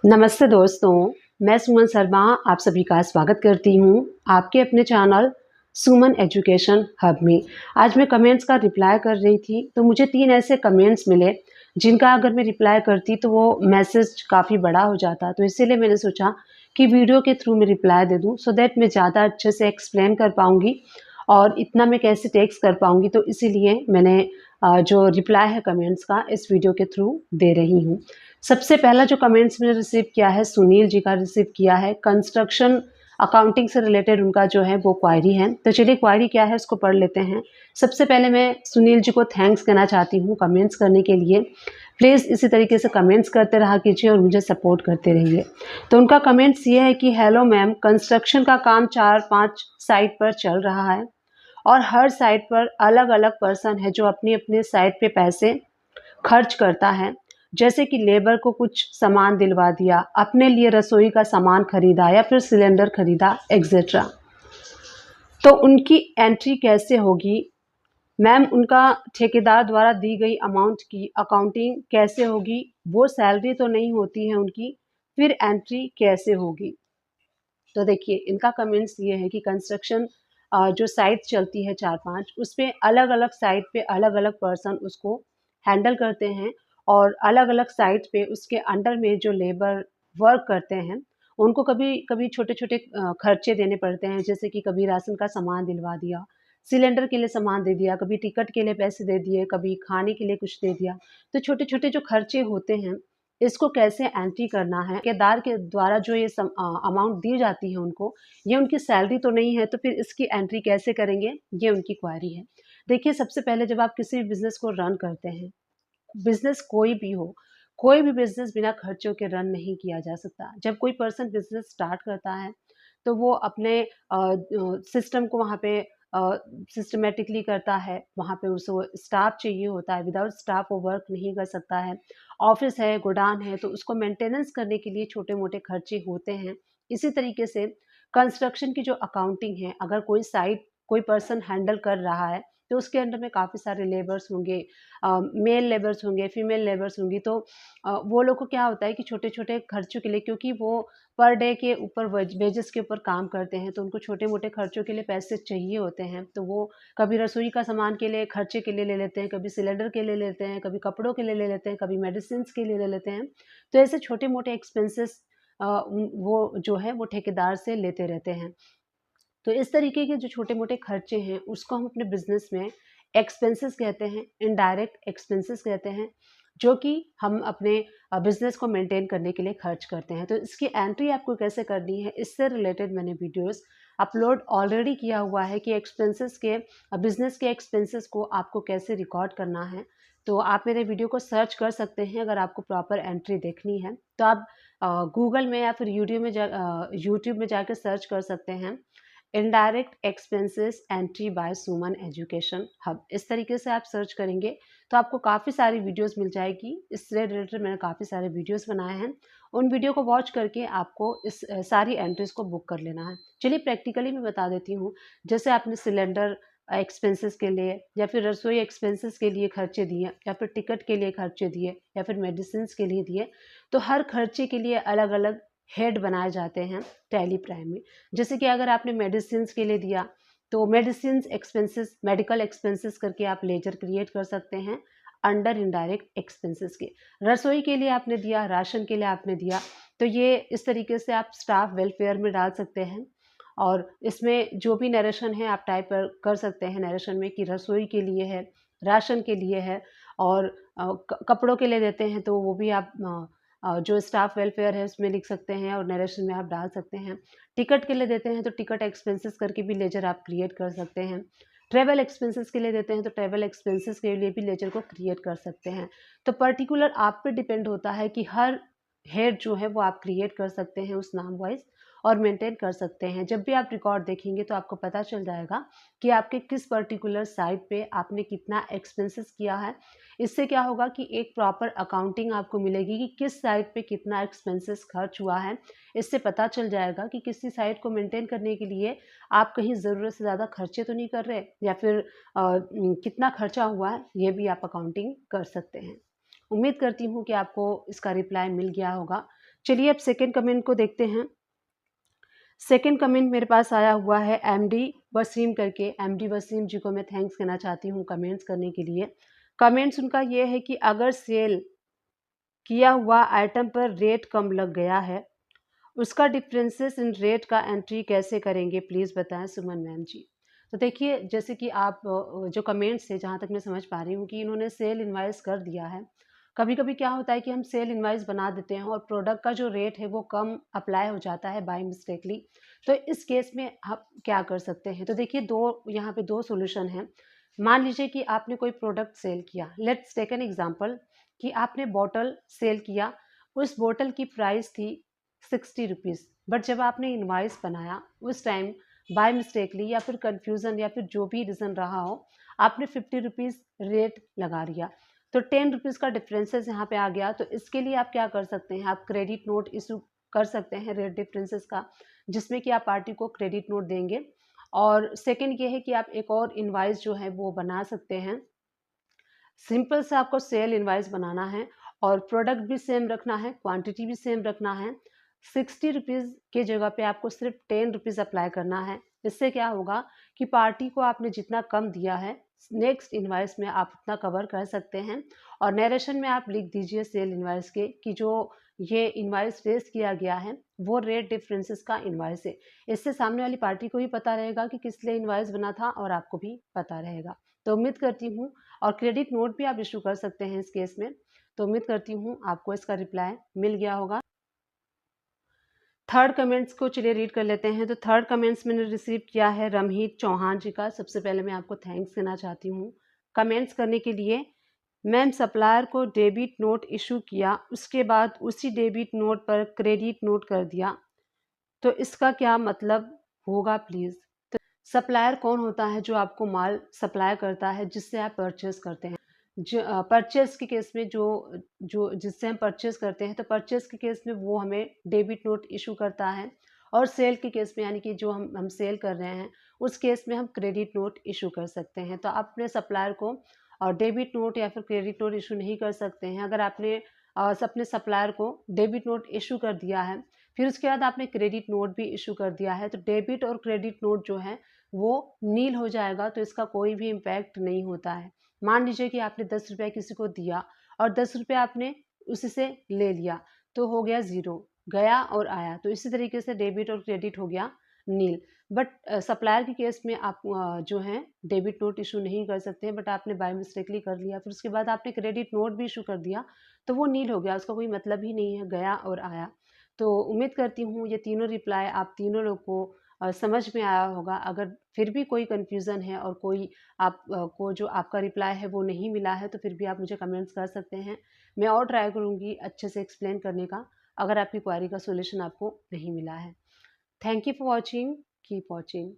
नमस्ते दोस्तों, मैं सुमन शर्मा आप सभी का स्वागत करती हूँ आपके अपने चैनल सुमन एजुकेशन हब में। आज मैं कमेंट्स का रिप्लाई कर रही थी तो मुझे 3 ऐसे कमेंट्स मिले जिनका अगर मैं रिप्लाई करती तो वो मैसेज काफ़ी बड़ा हो जाता। तो इसीलिए मैंने सोचा कि वीडियो के थ्रू मैं रिप्लाई दे दूँ सो दैट मैं ज़्यादा अच्छे से एक्सप्लेन कर पाऊँगी और इतना मैं कैसे टेक्स्ट कर पाऊँगी। तो इसीलिए मैंने जो रिप्लाई है कमेंट्स का इस वीडियो के थ्रू दे रही हूँ। सबसे पहला जो कमेंट्स मैंने रिसीव किया है सुनील जी का रिसीव किया है। कंस्ट्रक्शन अकाउंटिंग से रिलेटेड उनका जो है वो क्वायरी है। तो चलिए क्वायरी क्या है उसको पढ़ लेते हैं। सबसे पहले मैं सुनील जी को थैंक्स कहना चाहती हूँ कमेंट्स करने के लिए। प्लीज़ इसी तरीके से कमेंट्स करते रहा कीजिए और मुझे सपोर्ट करते रहिए। तो उनका कमेंट्स ये है कि हेलो मैम, कंस्ट्रक्शन का काम 4-5 साइट पर चल रहा है और हर साइट पर अलग अलग पर्सन है जो अपनी अपनी साइट पे पैसे खर्च करता है। जैसे कि लेबर को कुछ सामान दिलवा दिया, अपने लिए रसोई का सामान खरीदा या फिर सिलेंडर खरीदा एक्सेट्रा। तो उनकी एंट्री कैसे होगी मैम? उनका ठेकेदार द्वारा दी गई अमाउंट की अकाउंटिंग कैसे होगी? वो सैलरी तो नहीं होती है उनकी, फिर एंट्री कैसे होगी? तो देखिए इनका कमेंट्स ये है कि कंस्ट्रक्शन जो साइट चलती है 4-5 उसपे अलग अलग साइट पे अलग अलग पर्सन उसको हैंडल करते हैं और अलग अलग साइट पे उसके अंडर में जो लेबर वर्क करते हैं उनको कभी कभी छोटे छोटे खर्चे देने पड़ते हैं। जैसे कि कभी राशन का सामान दिलवा दिया, सिलेंडर के लिए सामान दे दिया, कभी टिकट के लिए पैसे दे दिए, कभी खाने के लिए कुछ दे दिया। तो छोटे छोटे जो खर्चे होते हैं इसको कैसे एंट्री करना है, ठेकेदार के द्वारा जो ये अमाउंट दी जाती है उनको, ये उनकी सैलरी तो नहीं है, तो फिर इसकी एंट्री कैसे करेंगे? ये उनकी क्वेरी है। देखिए सबसे पहले जब आप किसी भी बिज़नेस को रन करते हैं, बिज़नेस कोई भी हो, कोई भी बिज़नेस बिना खर्चों के रन नहीं किया जा सकता। जब कोई पर्सन बिज़नेस स्टार्ट करता है, तो वो अपने सिस्टम को वहाँ पे सिस्टमैटिकली करता है, वहाँ पे उसको स्टाफ चाहिए होता है, विदाउट स्टाफ वो वर्क नहीं कर सकता है। ऑफ़िस है, गोडाउन है, तो उसको मेंटेनेंस करने के लिए छोटे-मोटे खर्चे होते हैं। इसी तरीके से कंस्ट्रक्शन की जो अकाउंटिंग है, अगर कोई साइट कोई पर्सन हैंडल कर रहा है, तो उसके अंडर में काफ़ी सारे लेबर्स होंगे, मेल लेबर्स होंगे, फीमेल लेबर्स होंगी। तो वो लोग को क्या होता है कि छोटे-छोटे खर्चों के लिए, क्योंकि वो पर डे के ऊपर वेजेस के ऊपर काम करते हैं, तो उनको छोटे-मोटे खर्चों के लिए पैसे चाहिए होते हैं। तो वो कभी रसोई का सामान के लिए खर्चे के लिए ले लेते हैं, कभी सिलेंडर के लिए लेते हैं, कभी कपड़ों के लिए ले लेते हैं, कभी मेडिसिन्स के लिए ले लेते हैं। तो ऐसे छोटे-मोटे एक्सपेंसेस वो जो है वो ठेकेदार से लेते रहते हैं। तो इस तरीके के जो छोटे-मोटे खर्चे हैं, उसको हम अपने बिज़नेस में एक्सपेंसेस कहते हैं, इनडायरेक्ट एक्सपेंसेस कहते हैं, जो कि हम अपने बिज़नेस को मेंटेन करने के लिए खर्च करते हैं। तो इसकी एंट्री आपको कैसे करनी है, इससे रिलेटेड मैंने वीडियोज़ अपलोड ऑलरेडी किया हुआ है कि एक्सपेंसेस के बिज़नेस के एक्सपेंसेस को आपको कैसे रिकॉर्ड करना है। तो आप मेरे वीडियो को सर्च कर सकते हैं अगर आपको प्रॉपर एंट्री देखनी है। तो आप गूगल में या फिर यूट्यूब में जाके सर्च कर सकते हैं इनडायरेक्ट एक्सपेंसेस एंट्री बाय सुमन एजुकेशन हब। इस तरीके से आप सर्च करेंगे तो आपको काफ़ी सारी वीडियोस मिल जाएगी। इससे रिलेटेड मैंने काफ़ी सारे वीडियोस बनाए हैं। उन वीडियो को वॉच करके आपको इस सारी एंट्रीज को बुक कर लेना है। चलिए प्रैक्टिकली मैं बता देती हूँ। जैसे आपने सिलेंडर एक्सपेंसेस के लिए या फिर रसोई एक्सपेंसेस के लिए खर्चे दिए या फिर टिकट के लिए खर्चे दिए या फिर मेडिसिन के लिए दिए, तो हर खर्चे के लिए अलग अलग हेड बनाए जाते हैं टैली प्राइम में। जैसे कि अगर आपने मेडिसिन्स के लिए दिया तो मेडिसिन्स एक्सपेंसेस, मेडिकल एक्सपेंसेस करके आप लेजर क्रिएट कर सकते हैं अंडर इनडायरेक्ट एक्सपेंसेस के। रसोई के लिए आपने दिया, राशन के लिए आपने दिया, तो ये इस तरीके से आप स्टाफ वेलफेयर में डाल सकते हैं। और इसमें जो भी नरेशन है आप टाइप कर सकते हैं नरेशन में कि रसोई के लिए है, राशन के लिए है और कपड़ों के लिए देते हैं तो वो भी आप जो स्टाफ वेलफेयर है उसमें लिख सकते हैं और नरेशन में आप डाल सकते हैं। टिकट के लिए देते हैं तो टिकट एक्सपेंसेस करके भी लेजर आप क्रिएट कर सकते हैं। ट्रैवल एक्सपेंसेस के लिए देते हैं तो ट्रैवल एक्सपेंसेस के लिए भी लेजर को क्रिएट कर सकते हैं। तो पर्टिकुलर आप पे डिपेंड होता है कि हर हेड जो है वो आप क्रिएट कर सकते हैं उस नाम वाइज और मेंटेन कर सकते हैं। जब भी आप रिकॉर्ड देखेंगे तो आपको पता चल जाएगा कि आपके किस पर्टिकुलर साइट पे आपने कितना एक्सपेंसेस किया है। इससे क्या होगा कि एक प्रॉपर अकाउंटिंग आपको मिलेगी कि किस साइट पे कितना एक्सपेंसेस खर्च हुआ है। इससे पता चल जाएगा कि किसी साइट को मेंटेन करने के लिए आप कहीं ज़रूरत से ज़्यादा खर्चे तो नहीं कर रहे या फिर कितना खर्चा हुआ है, ये भी आप अकाउंटिंग कर सकते हैं। उम्मीद करती हूँ कि आपको इसका रिप्लाई मिल गया होगा। चलिए अब सेकेंड कमेंट को देखते हैं। सेकेंड कमेंट मेरे पास आया हुआ है एमडी वसीम करके। एमडी वसीम जी को मैं थैंक्स कहना चाहती हूँ कमेंट्स करने के लिए। कमेंट्स उनका ये है कि अगर सेल किया हुआ आइटम पर रेट कम लग गया है, उसका डिफरेंसेस इन रेट का एंट्री कैसे करेंगे, प्लीज़ बताएं सुमन मैम जी। तो देखिए, जैसे कि आप जो कमेंट्स है, जहाँ तक मैं समझ पा रही हूँ कि इन्होंने सेल इनवाइस कर दिया है। कभी कभी क्या होता है कि हम सेल इनवाइस बना देते हैं और प्रोडक्ट का जो रेट है वो कम अप्लाई हो जाता है बाय मिस्टेकली। तो इस केस में आप क्या कर सकते हैं? तो देखिए, यहाँ पे दो सोल्यूशन हैं। मान लीजिए कि आपने कोई प्रोडक्ट सेल किया, लेट्स टेक एन एग्जाम्पल कि आपने बॉटल सेल किया। उस बॉटल की प्राइस थी 60 रुपीज़, बट जब आपने इनवाइस बनाया उस टाइम बाय मिस्टेकली या फिर कंफ्यूजन या फिर जो भी रीज़न रहा हो, आपने 50 रुपीज़ रेट लगा दिया। तो 10 रुपीज़ का डिफरेंसेस यहाँ पे आ गया। तो इसके लिए आप क्या कर सकते हैं? आप क्रेडिट नोट इशू कर सकते हैं रेट डिफरेंसेस का, जिसमें कि आप पार्टी को क्रेडिट नोट देंगे। और सेकंड ये है कि आप एक और इनवाइस जो है वो बना सकते हैं। सिंपल सा आपको सेल इनवाइस बनाना है और प्रोडक्ट भी सेम रखना है, क्वांटिटी भी सेम रखना है। 60 रुपीज़ के जगह पे आपको सिर्फ 10 रुपीज़ अप्लाई करना है। इससे क्या होगा कि पार्टी को आपने जितना कम दिया है, नेक्स्ट इनवाइस में आप उतना कवर कर सकते हैं। और नरेशन में आप लिख दीजिए सेल इनवाइस के कि जो ये इनवाइस रेज किया गया है वो रेट डिफरेंसेस का इनवाइस है। इससे सामने वाली पार्टी को भी पता रहेगा कि किस लिए इनवाइस बना था और आपको भी पता रहेगा। तो उम्मीद करती हूँ, और क्रेडिट नोट भी आप इशू कर सकते हैं इस केस में। तो उम्मीद करती हूँ आपको इसका रिप्लाई मिल गया होगा। थर्ड कमेंट्स को चलिए रीड कर लेते हैं। तो थर्ड कमेंट्स मैंने रिसीव किया है रमहीत चौहान जी का। सबसे पहले मैं आपको थैंक्स देना चाहती हूँ कमेंट्स करने के लिए। मैम, सप्लायर को डेबिट नोट इशू किया, उसके बाद उसी डेबिट नोट पर क्रेडिट नोट कर दिया, तो इसका क्या मतलब होगा प्लीज़? सप्लायर कौन होता है? जो आपको माल सप्लाई करता है जिससे आप परचेस करते हैं। परचेस के केस में जो जो जिससे हम परचेस करते हैं, तो परचेस के केस में वो हमें डेबिट नोट इशू करता है। और सेल के केस में, यानी कि जो हम सेल कर रहे हैं, उस केस में हम क्रेडिट नोट इशू कर सकते हैं। तो आप अपने सप्लायर को डेबिट नोट या फिर क्रेडिट नोट इशू नहीं कर सकते हैं। अगर आपने अपने सप्लायर को डेबिट नोट इशू कर दिया है, फिर उसके बाद आपने क्रेडिट नोट भी इशू कर दिया है, तो डेबिट और क्रेडिट नोट जो है वो नील हो जाएगा। तो इसका कोई भी इम्पैक्ट नहीं होता है। मान लीजिए कि आपने 10 रुपये किसी को दिया और 10 रुपये आपने उसी से ले लिया, तो हो गया ज़ीरो, गया और आया। तो इसी तरीके से डेबिट और क्रेडिट हो गया नील। बट सप्लायर के केस में आप जो है डेबिट नोट इशू नहीं कर सकते हैं। बट आपने बाय मिस्टेकली कर लिया, फिर उसके बाद आपने क्रेडिट नोट भी इशू कर दिया, तो वो नील हो गया, उसका कोई मतलब ही नहीं है, गया और आया। तो उम्मीद करती हूँ ये तीनों रिप्लाई आप तीनों लोग को समझ में आया होगा। अगर फिर भी कोई कन्फ्यूज़न है और कोई आप को जो आपका रिप्लाई है वो नहीं मिला है, तो फिर भी आप मुझे कमेंट्स कर सकते हैं। मैं और ट्राई करूँगी अच्छे से एक्सप्लेन करने का, अगर आपकी क्वेरी का सॉल्यूशन आपको नहीं मिला है। Thank you for watching, keep watching.